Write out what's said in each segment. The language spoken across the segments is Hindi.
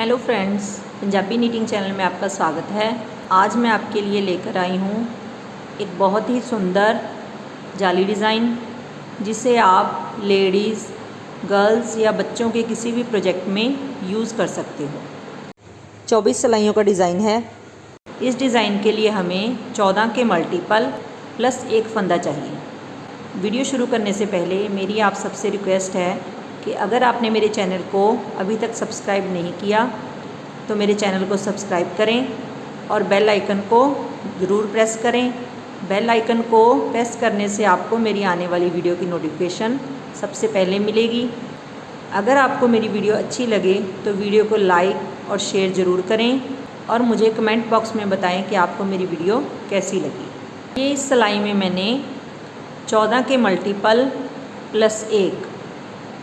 Hello friends, Punjabi knitting channel में आपका स्वागत है। आज मैं आपके लिए लेकर आई हूँ एक बहुत ही सुंदर जाली डिज़ाइन, जिसे आप लेडीज़, गर्ल्स या बच्चों के किसी भी प्रोजेक्ट में यूज़ कर सकते हो। 24 सिलाइयों का डिज़ाइन है। इस डिज़ाइन के लिए हमें 14 के मल्टीपल प्लस एक फंदा चाहिए। वीडियो शुरू करने से पहले मेरी आप सबसे रिक्वेस्ट है कि अगर आपने मेरे चैनल को अभी तक सब्सक्राइब नहीं किया तो मेरे चैनल को सब्सक्राइब करें और बेल आइकन को ज़रूर प्रेस करें। बेल आइकन को प्रेस करने से आपको मेरी आने वाली वीडियो की नोटिफिकेशन सबसे पहले मिलेगी। अगर आपको मेरी वीडियो अच्छी लगे तो वीडियो को लाइक और शेयर ज़रूर करें और मुझे कमेंट बॉक्स में बताएं कि आपको मेरी वीडियो कैसी लगी। ये इस सिलाई में मैंने 14 के मल्टीपल प्लस एक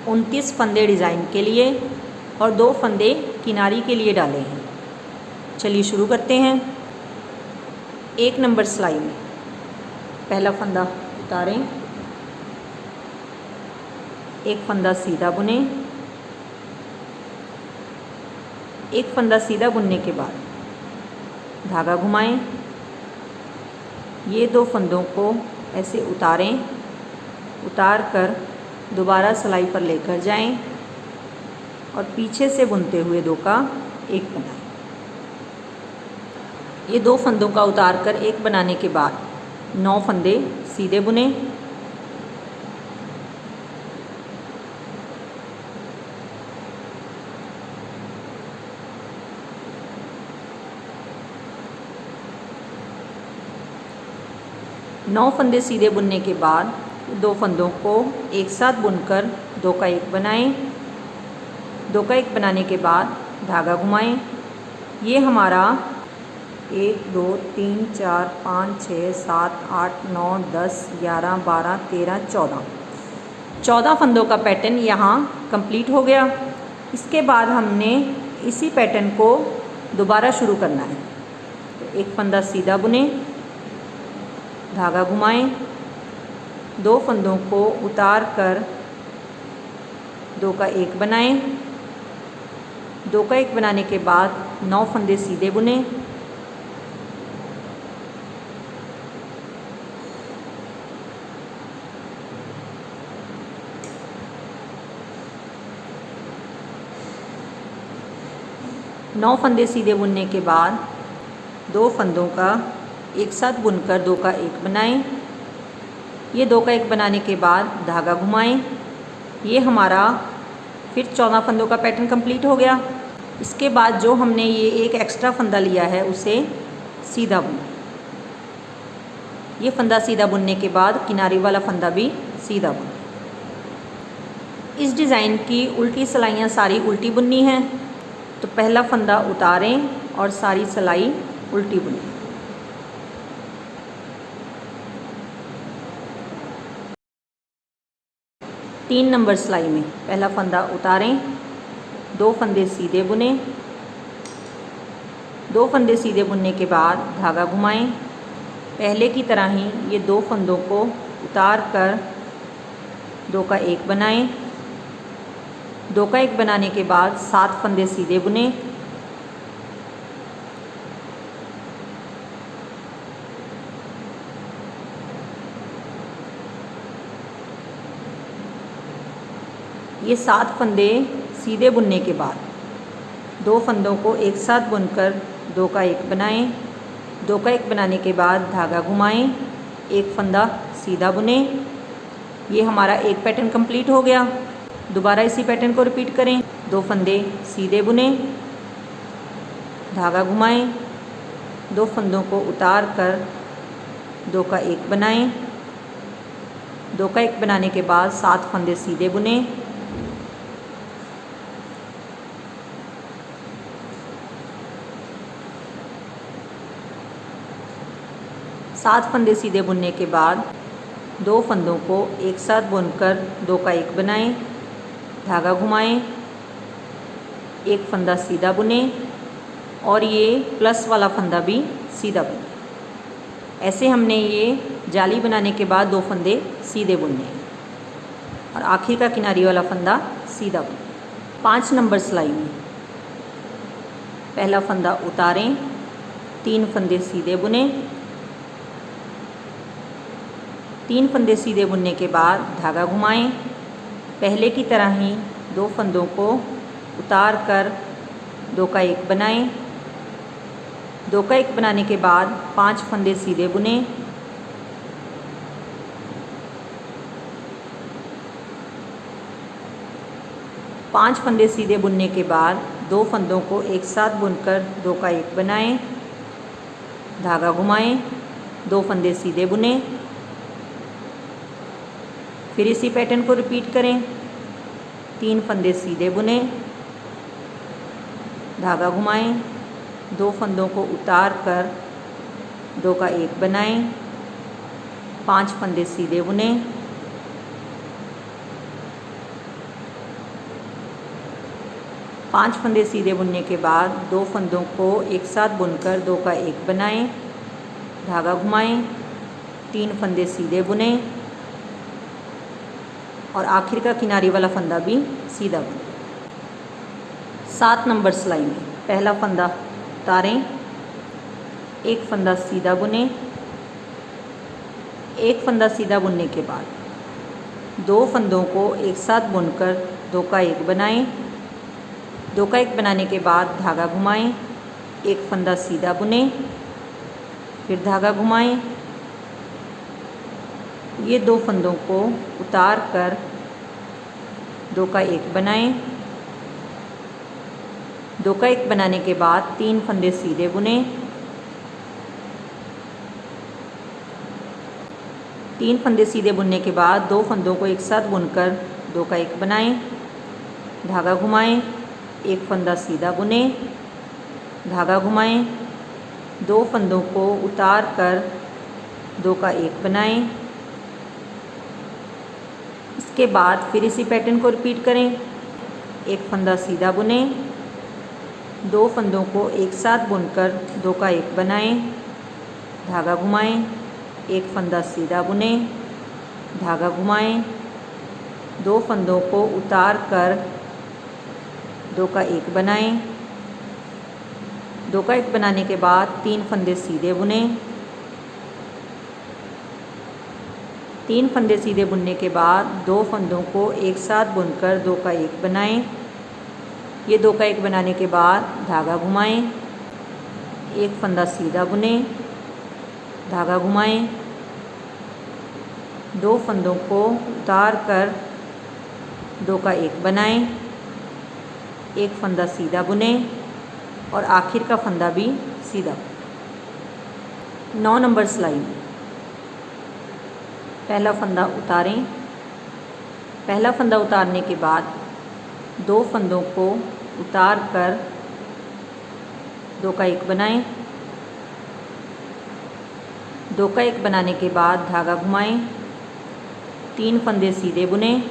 29 फंदे डिज़ाइन के लिए और 2 फंदे किनारी के लिए डाले हैं। चलिए शुरू करते हैं। 1 नंबर सिलाई में पहला फंदा उतारें, एक फंदा सीधा बुने। एक फंदा सीधा बुनने के बाद धागा घुमाएं। ये 2 फंदों को ऐसे उतारें, उतार कर दोबारा सिलाई पर लेकर जाएं और पीछे से बुनते हुए 2 का एक बनाएं। ये 2 फंदों का उतार कर एक बनाने के बाद 9 फंदे सीधे बुने। नौ फंदे सीधे बुनने के बाद 2 फंदों को एक साथ बुनकर 2 का एक बनाएं। 2 का एक बनाने के बाद धागा घुमाएं। ये हमारा 1 2 3 4 5 6 7 8 9 10 11 12 13 14 फंदों का पैटर्न यहाँ कंप्लीट हो गया। इसके बाद हमने इसी पैटर्न को दोबारा शुरू करना है। तो एक फंदा सीधा बुने, धागा घुमाएं, 2 फंदों को उतार कर 2 का एक बनाएं। 2 का एक बनाने के बाद 9 फंदे सीधे बुने। नौ फंदे सीधे बुनने के बाद 2 फंदों का एक साथ बुनकर 2 का एक बनाएं। ये 2 का एक बनाने के बाद धागा घुमाएं। ये हमारा फिर 14 फंदों का पैटर्न कंप्लीट हो गया। इसके बाद जो हमने ये एक एक्स्ट्रा फंदा लिया है उसे सीधा बुना। ये फंदा सीधा बुनने के बाद किनारी वाला फंदा भी सीधा बुना। इस डिज़ाइन की उल्टी सिलाइयाँ सारी उल्टी बुननी हैं। तो पहला फंदा उतारें और सारी सिलाई उल्टी बुनें। तीन नंबर सिलाई में पहला फंदा उतारें, 2 फंदे सीधे बुने। 2 फंदे सीधे बुनने के बाद धागा घुमाएं। पहले की तरह ही ये 2 फंदों को उतार कर 2 का एक बनाएं। 2 का एक बनाने के बाद 7 फंदे सीधे बुने। ये 7 फंदे सीधे बुनने के बाद 2 फंदों को एक साथ बुनकर 2 का एक बनाएं। 2 का एक बनाने के बाद धागा घुमाएं, एक फंदा सीधा बुने। ये हमारा एक पैटर्न कंप्लीट हो गया। दोबारा इसी पैटर्न को रिपीट करें। 2 फंदे सीधे बुने, धागा घुमाएं, 2 फंदों को उतार कर 2 का एक बनाएं। 2 का एक बनाने के बाद 7 फंदे सीधे बुने। सात फंदे सीधे बुनने के बाद 2 फंदों को एक साथ बुनकर 2 का एक बनाएं। धागा घुमाएं, एक फंदा सीधा बुने और ये प्लस वाला फंदा भी सीधा बुने। ऐसे हमने ये जाली बनाने के बाद 2 फंदे सीधे बुनने और आखिर का किनारी वाला फंदा सीधा बुने। 5 नंबर सिलाई में पहला फंदा उतारें, 3 फंदे सीधे बुनें। 3 फंदे सीधे बुनने के बाद धागा घुमाएं। पहले की तरह ही 2 फंदों को उतार कर 2 का 1 बनाएं। 2 का 1 बनाने के बाद 5 फंदे सीधे बुनें। 5 फंदे सीधे बुनने के बाद 2 फंदों को एक साथ बुनकर 2 का 1 बनाएं। धागा घुमाएं, 2 फंदे सीधे बुनें। फिर इसी पैटर्न को रिपीट करें। 3 फंदे सीधे बुनें, धागा घुमाएं, 2 फंदों को उतार कर 2 का 1 बनाएं। 5 फंदे सीधे बुनें। 5 फंदे सीधे बुनने के बाद 2 फंदों को एक साथ बुनकर 2 का 1 बनाएं। धागा घुमाएं, 3 फंदे सीधे बुनें और आखिर का किनारी वाला फंदा भी सीधा बुनें। 7 नंबर सिलाई में पहला फंदा उतारें, 1 फंदा सीधा बुनें। 1 फंदा सीधा बुनने के बाद 2 फंदों को एक साथ बुनकर 2 का 1 बनाएं। 2 का 1 बनाने के बाद धागा घुमाएं, 1 फंदा सीधा बुनें, फिर धागा घुमाएं। ये 2 फंदों को उतार कर 2 का 1 बनाएं। 2 का 1 बनाने के बाद 3 फंदे सीधे बुनें। 3 फंदे सीधे बुनने के बाद 2 फंदों को एक साथ बुनकर 2 का 1 बनाएं। धागा घुमाएं, 1 फंदा सीधा बुनें, धागा घुमाएं, 2 फंदों को उतार कर 2 का 1 बनाएं। इसके बाद फिर इसी पैटर्न को रिपीट करें। 1 फंदा सीधा बुनें, 2 फंदों को एक साथ बुनकर 2 का 1 बनाएं। धागा घुमाएं, 1 फंदा सीधा बुनें, धागा घुमाएं, 2 फंदों को उतार कर 2 का 1 बनाएं। 2 का 1 बनाने के बाद 3 फंदे सीधे बुनें। 3 फंदे सीधे बुनने के बाद 2 फंदों को एक साथ बुनकर 2 का 1 बनाएं। ये 2 का 1 बनाने के बाद धागा घुमाएं, 1 फंदा सीधा बुनें, धागा घुमाएं, 2 फंदों को उतार कर 2 का 1 बनाएं। 1 फंदा सीधा बुनें और आखिर का फंदा भी सीधा। 9 नंबर सिलाई में पहला फंदा उतारें। पहला फंदा उतारने के बाद 2 फंदों को उतार कर 2 का 1 बनाएं। 2 का 1 बनाने के बाद धागा घुमाएं, 3 फंदे सीधे बुनें।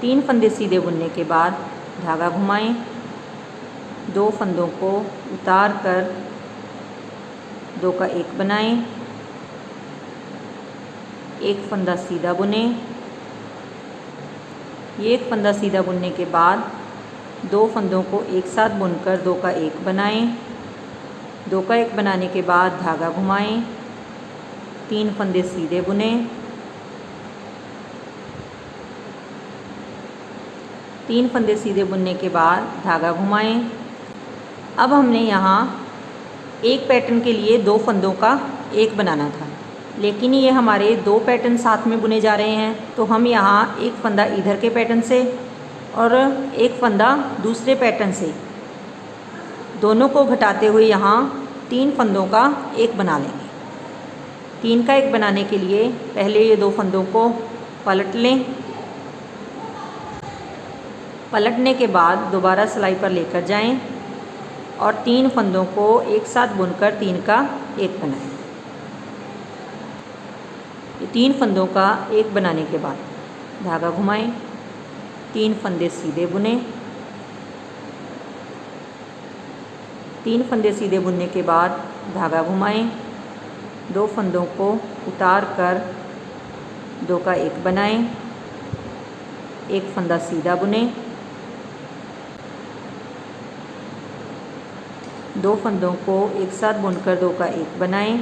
3 फंदे सीधे बुनने के बाद धागा घुमाएं, 2 फंदों को उतार कर 2 का 1 बनाएं। 1 फंदा सीधा बुनें। ये 1 फंदा सीधा बुनने के बाद 2 फंदों को एक साथ बुनकर 2 का 1 बनाएं। 2 का 1 बनाने के बाद धागा घुमाएं, 3 फंदे सीधे बुनें। 3 फंदे सीधे बुनने के बाद धागा घुमाएं। अब हमने यहाँ एक पैटर्न के लिए 2 फंदों का 1 बनाना था, लेकिन ये हमारे 2 पैटर्न साथ में बुने जा रहे हैं, तो हम यहाँ 1 फंदा इधर के पैटर्न से और 1 फंदा दूसरे पैटर्न से दोनों को घटाते हुए यहाँ 3 फंदों का 1 बना लेंगे। 3 का 1 बनाने के लिए पहले ये 2 फंदों को पलट लें। पलटने के बाद दोबारा सिलाई पर लेकर जाएं और 3 फंदों को एक साथ बुनकर 3 का 1 बनाएं। 3 फंदों का 1 बनाने के बाद धागा घुमाएं, 3 फंदे सीधे बुनें। 3 फंदे सीधे बुनने के बाद धागा घुमाएं, 2 फंदों को उतार कर 2 का 1 बनाएं। 1 फंदा सीधा बुनें, दो फंदों को एक साथ बुनकर दो का एक बनाएं,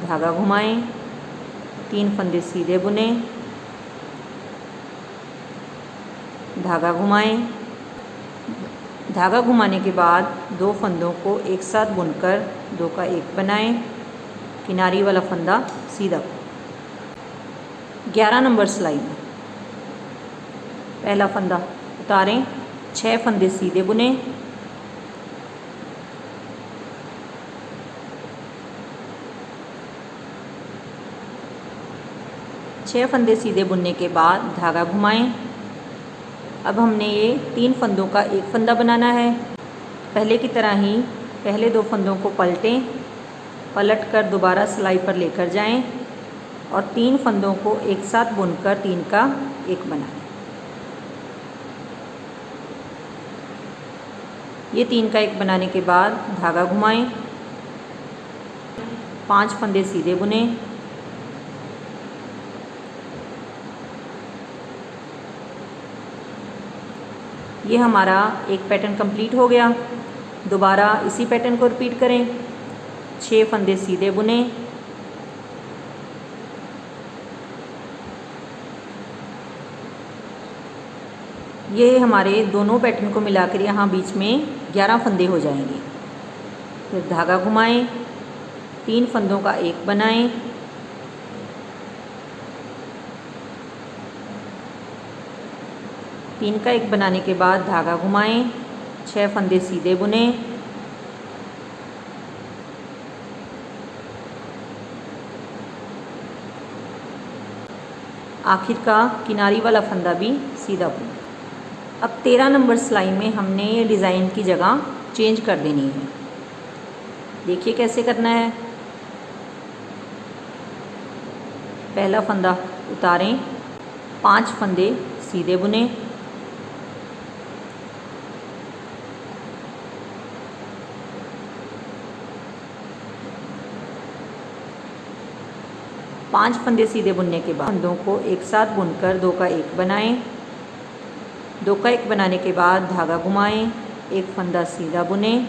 धागा घुमाएं, 3 फंदे सीधे बुनें, धागा घुमाएं, धागा घुमाने के बाद दो फंदों को एक साथ बुनकर दो का एक बनाएं, किनारी वाला फंदा सीधा। 11 नंबर सिलाई में पहला फंदा उतारें, 6 फंदे सीधे बुनें, छः फंदे सीधे बुनने के बाद धागा घुमाएं। अब हमने ये 3 फंदों का एक फंदा बनाना है। पहले की तरह ही पहले 2 फंदों को पलटें, पलट कर दोबारा सिलाई पर लेकर जाएं और 3 फंदों को एक साथ बुनकर 3 का एक बनाएं। ये 3 का एक बनाने के बाद धागा घुमाएं, 5 फंदे सीधे बुनें, ये हमारा एक पैटर्न कंप्लीट हो गया। दोबारा इसी पैटर्न को रिपीट करें, 6 फंदे सीधे बुनें, ये हमारे दोनों पैटर्न को मिलाकर यहाँ बीच में 11 फंदे हो जाएंगे। फिर धागा घुमाएं, 3 फंदों का एक बनाएं, तीन का एक बनाने के बाद धागा घुमाएं, 6 फंदे सीधे बुनें, आखिर का किनारी वाला फंदा भी सीधा बुनें। अब 13 नंबर सिलाई में हमने ये डिज़ाइन की जगह चेंज कर देनी है। देखिए कैसे करना है। पहला फंदा उतारें, 5 फंदे सीधे बुनें, पाँच फंदे सीधे बुनने के बाद फंदों को एक साथ बुनकर दो का एक बनाएं। दो का एक बनाने के बाद धागा घुमाएं, एक फंदा सीधा बुनें,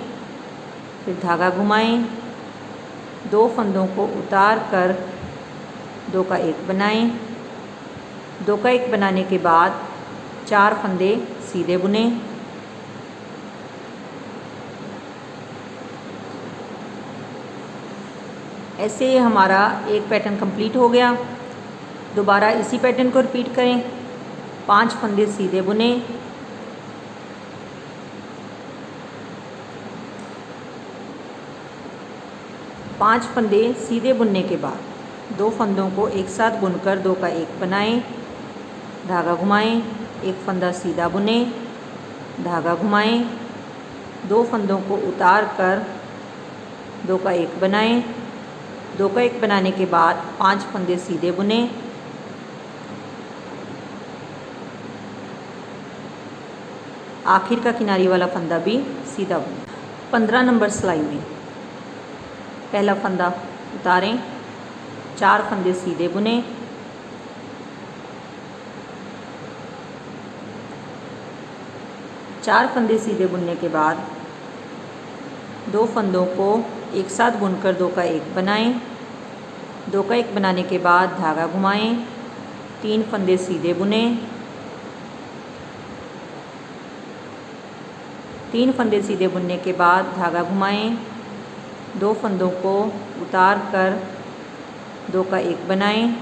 फिर धागा घुमाएं, 2 फंदों को उतार कर दो का एक बनाएं। दो का एक बनाने के बाद 4 फंदे सीधे बुनें, ऐसे हमारा एक पैटर्न कंप्लीट हो गया। दोबारा इसी पैटर्न को रिपीट करें, 5 फंदे सीधे बुनें, पाँच फंदे सीधे बुनने के बाद 2 फंदों को एक साथ बुनकर दो का एक बनाएं, धागा घुमाएं, एक फंदा सीधा बुनें, धागा घुमाएं, 2 फंदों को उतार कर दो का एक बनाएं। दो का एक बनाने के बाद 5 फंदे सीधे बुनें, आखिर का किनारी वाला फंदा भी सीधा बुनें। 15 नंबर सिलाई में पहला फंदा उतारें, 4 फंदे सीधे बुनें, चार फंदे सीधे बुनने के बाद 2 फंदों को एक साथ बुनकर दो का एक बनाएं। दो का एक बनाने के बाद धागा घुमाएं, 3 फंदे सीधे बुनें, 3 फंदे सीधे बुनने के बाद धागा घुमाएं, 2 फंदों को उतार कर दो का एक बनाएं।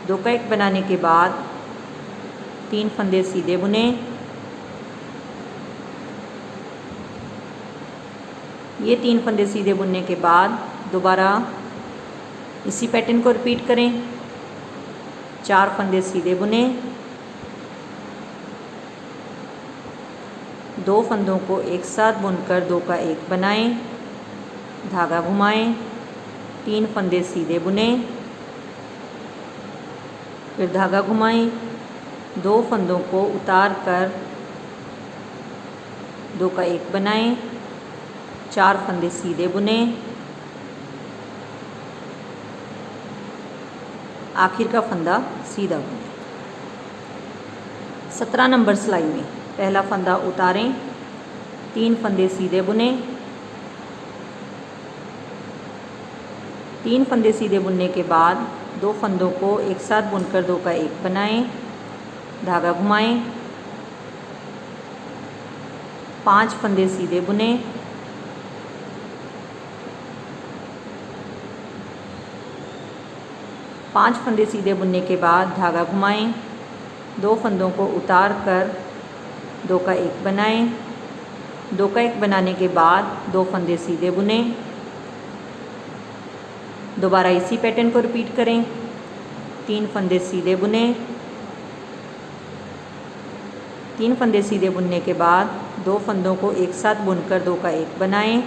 दो का एक बनाने के बाद 3 फंदे सीधे बुनें, ये 3 फंदे सीधे बुनने के बाद दोबारा इसी पैटर्न को रिपीट करें, 4 फंदे सीधे बुनें, 2 फंदों को एक साथ बुनकर दो का एक बनाएं, धागा घुमाएं, 3 फंदे सीधे बुनें, फिर धागा घुमाएं, 2 फंदों को उतार कर दो का एक बनाएं, 4 फंदे सीधे बुनें, आखिर का फंदा सीधा बुनें। 17 नंबर सिलाई में पहला फंदा उतारें, 3 फंदे सीधे बुने। 3 फंदे सीधे बुनने के बाद 2 फंदों को एक साथ बुनकर 2 का 1 बनाएं, धागा घुमाएं, 5 फंदे सीधे बुने। 5 फंदे सीधे बुनने के बाद धागा घुमाएं, 2 फंदों को उतार कर 2 का 1 बनाएं, 2 का 1 बनाने के बाद 2 फंदे सीधे बुने। दोबारा इसी पैटर्न को रिपीट करें। 3 फंदे सीधे बुने। 3 फंदे सीधे बुनने के बाद 2 फंदों को एक साथ बुनकर 2 का 1 बनाएं,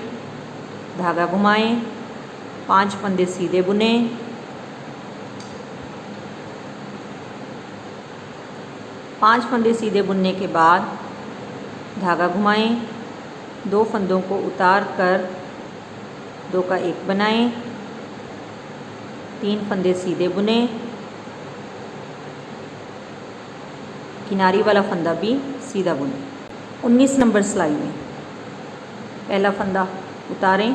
धागा घुमाएं, 5 फंदे सीधे बुने। 5 फंदे सीधे बुनने के बाद धागा घुमाएं, 2 फंदों को उतार कर 2 का 1 बनाएं, 3 फंदे सीधे बुने। किनारी वाला फंदा भी सीधा बुने। 19 नंबर सिलाई में पहला फंदा उतारें,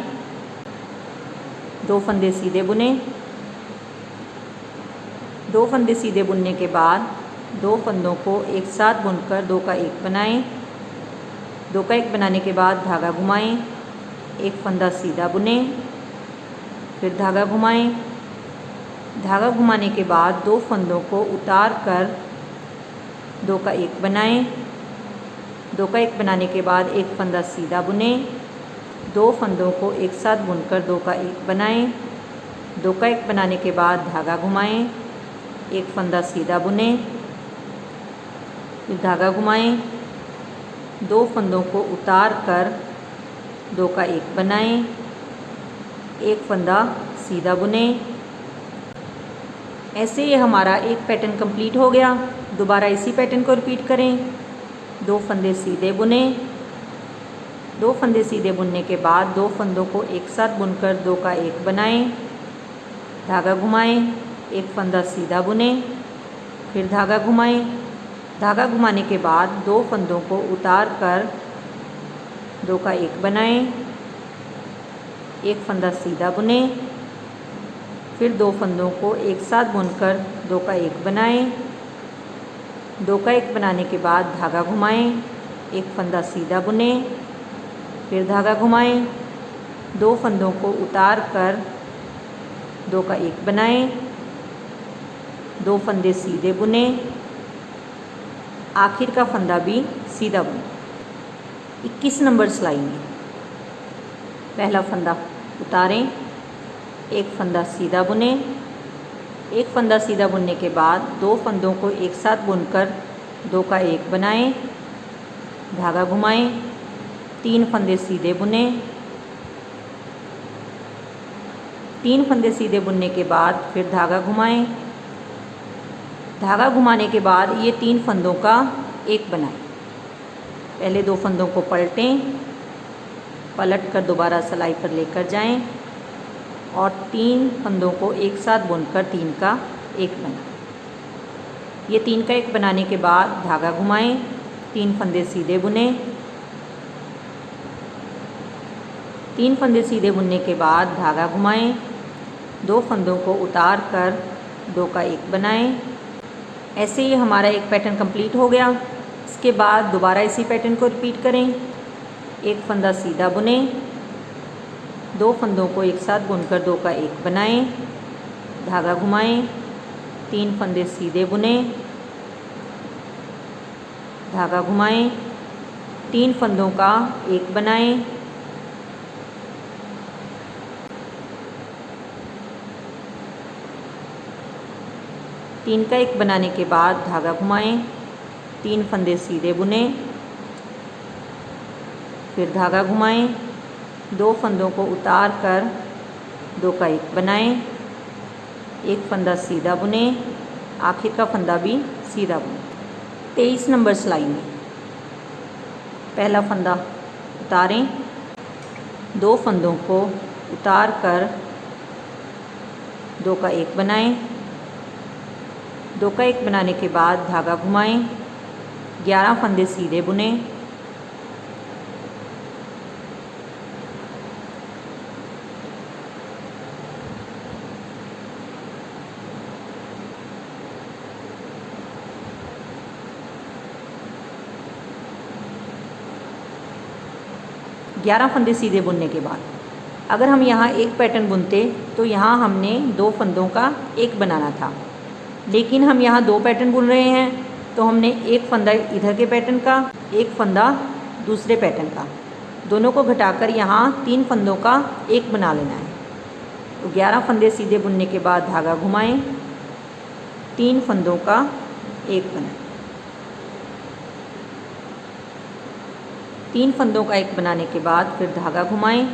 2 फंदे सीधे बुने। 2 फंदे सीधे बुनने के बाद 2 फंदों को एक साथ बुनकर 2 का 1 बनाएं, 2 का 1 बनाने के बाद धागा घुमाएं, 1 फंदा सीधा बुने, फिर धागा घुमाएं। धागा घुमाने के बाद 2 फंदों को उतार कर 2 का 1 बनाएं, 2 का 1 बनाने के बाद 1 फंदा सीधा बुने, 2 फंदों को एक साथ बुनकर 2 का 1 बनाएं, 2 का 1 बनाने के बाद धागा घुमाएं, 1 फंदा सीधा बुने, फिर धागा घुमाएं, 2 फंदों को उतार कर 2 का 1 बनाएं, 1 फंदा सीधा बुने। ऐसे ये हमारा एक पैटर्न कंप्लीट हो गया। दोबारा इसी पैटर्न को रिपीट करें। 2 फंदे सीधे बुने। 2 फंदे सीधे बुनने के बाद 2 फंदों को एक साथ बुनकर 2 का 1 बनाएं, धागा घुमाएं, 1 फंदा सीधा बुने, फिर धागा घुमाएं। धागा घुमाने के बाद 2 फंदों को उतार कर 2 का 1 बनाएं, 1 फंदा सीधा बुने, फिर 2 फंदों को एक साथ बुनकर 2 का 1 बनाएं, 2 का 1 बनाने के बाद धागा घुमाएं, 1 फंदा सीधा बुने, फिर धागा घुमाएं, 2 फंदों को उतार कर 2 का 1 बनाएं, 2 फंदे सीधे बुने, आखिर का फंदा भी सीधा बुने। 21 नंबर सिलाई में पहला फंदा उतारें, 1 फंदा सीधा बुने। 1 फंदा सीधा बुनने के बाद 2 फंदों को एक साथ बुनकर 2 का 1 बनाएं, धागा घुमाएं, 3 फंदे सीधे बुने। 3 फंदे सीधे बुनने के बाद फिर धागा घुमाएं। धागा घुमाने के बाद ये 3 फंदों का 1 बनाएं। पहले 2 फंदों को पलटें, पलट कर दोबारा सिलाई पर लेकर जाएं और 3 फंदों को एक साथ बुनकर 3 का 1 बनाएं। ये 3 का 1 बनाने के बाद धागा घुमाएं, 3 फंदे सीधे बुने। 3 फंदे सीधे बुनने के बाद धागा घुमाएं, 2 फंदों को उतार कर 2 का 1 बनाएं। ऐसे ही हमारा एक पैटर्न कंप्लीट हो गया। इसके बाद दोबारा इसी पैटर्न को रिपीट करें। 1 फंदा सीधा बुने, 2 फंदों को एक साथ बुनकर 2 का 1 बनाएं, धागा घुमाएं, 3 फंदे सीधे बुने, धागा घुमाएं, 3 फंदों का 1 बनाएं, तीन का 1 बनाने के बाद धागा घुमाएं, 3 फंदे सीधे बुने, फिर धागा घुमाएं, 2 फंदों को उतार कर 2 का 1 बनाएं, 1 फंदा सीधा बुने, आखिर का फंदा भी सीधा बुने। 23 नंबर सिलाई में पहला फंदा उतारें, 2 फंदों को उतार कर 2 का 1 बनाएं, 2 का 1 बनाने के बाद धागा घुमाएं, 11 फंदे सीधे बुने, 11 फंदे सीधे बुनने के बाद। अगर हम यहाँ एक पैटर्न बुनते तो यहाँ हमने 2 फंदों का एक बनाना था, लेकिन हम यहाँ 2 पैटर्न बुन रहे हैं तो हमने एक फंदा इधर के पैटर्न का, एक फंदा दूसरे पैटर्न का, दोनों को घटाकर यहाँ 3 फंदों का एक बना लेना है। तो 11 फंदे सीधे बुनने के बाद धागा घुमाएं, 3 फंदों का एक बनाएं। 3 फंदों का एक बनाने के बाद फिर धागा घुमाएं,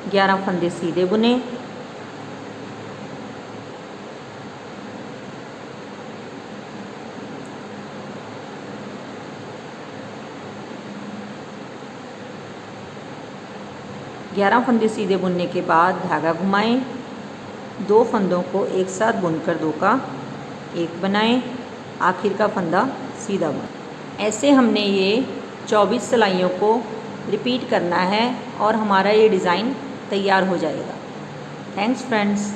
11 फंदे सीधे बुने, ग्यारह फंदे सीधे बुनने के बाद धागा घुमाएं, 2 फंदों को एक साथ बुनकर 2 का एक बनाएं, आखिर का फंदा सीधा बुनें। ऐसे हमने ये 24 सिलाइयों को रिपीट करना है और हमारा ये डिज़ाइन तैयार हो जाएगा। Thanks friends.